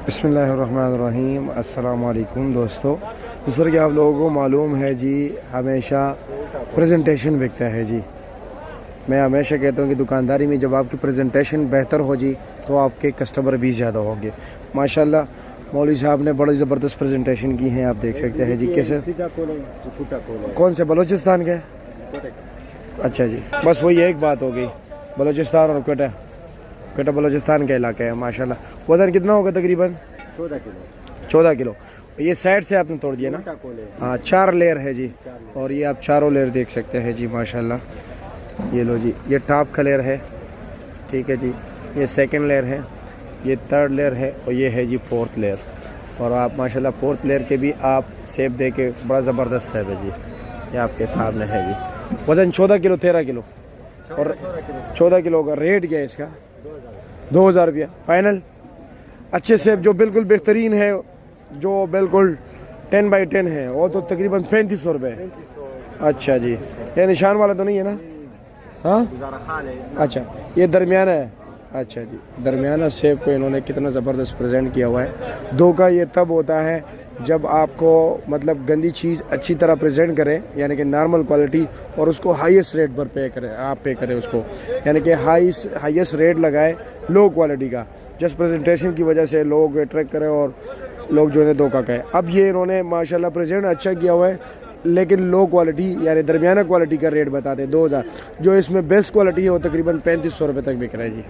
بسم اللہ الرحمن الرحیم۔ السلام علیکم دوستو، جیسا کہ آپ لوگوں کو معلوم ہے جی، ہمیشہ پریزنٹیشن بکتا ہے جی۔ میں ہمیشہ کہتا ہوں کہ دکانداری میں جب آپ کی پریزنٹیشن بہتر ہو جی تو آپ کے کسٹمر بھی زیادہ ہوں گے۔ ماشاءاللہ مولوی صاحب نے بڑی زبردست پریزنٹیشن کی ہیں، آپ دیکھ سکتے ہیں جی۔ کیسے کون سے بلوچستان کے؟ اچھا جی، بس وہی ایک بات ہو گئی، بلوچستان اور کوئٹہ بلوچستان کا علاقہ ہے۔ ماشاءاللہ وزن کتنا ہوگا تقریباً؟ 14 کلو۔ یہ سائڈ سے آپ نے توڑ دیا نا؟ ہاں، 4 لیئر ہے جی، اور یہ آپ چاروں لیئر دیکھ سکتے ہیں جی۔ ماشاءاللہ یہ لو جی، یہ ٹاپ کا لیئر ہے، ٹھیک ہے جی۔ یہ سیکنڈ لیئر ہے، یہ تھرڈ لیئر ہے، اور یہ ہے جی 4تھ لیئر۔ اور آپ ماشاءاللہ 4تھ لیئر کے بھی آپ سیب دے کے بڑا زبردست سیب ہے جی، یہ آپ کے سامنے ہے جی۔ وزن 14 کلو 13 کلو اور 14 کلو کا ریٹ کیا ہے اس کا؟ 2000 روپیہ فائنل۔ اچھے سیب جو بالکل بہترین ہے، جو بالکل 10x10 ہے، وہ تو تقریباً 3500 روپے۔ اچھا جی، یہ نشان والا تو نہیں ہے نا؟ ہاں اچھا، یہ درمیانہ ہے۔ اچھا جی، درمیانہ سیب کو انہوں نے کتنا زبردست پریزنٹ کیا ہوا ہے۔ دھوکہ یہ تب ہوتا ہے جب آپ کو مطلب گندی چیز اچھی طرح پریزنٹ کریں، یعنی کہ نارمل کوالٹی، اور اس کو ہائیسٹ ریٹ پر پے کریں اس کو، یعنی کہ ہائیسٹ ریٹ لگائے لو کوالٹی کا، جس پریزنٹیشن کی وجہ سے لوگ اٹریکٹ کریں اور لوگ جو ہے دھوکہ کہیں۔ اب یہ انہوں نے ماشاءاللہ پریزنٹ اچھا کیا ہوا ہے، لیکن لو کوالٹی یعنی درمیانہ کوالٹی کا ریٹ بتاتے 2000، جو اس میں بیسٹ کوالٹی ہے وہ تقریباً 3500 روپے تک بک رہا ہے جی۔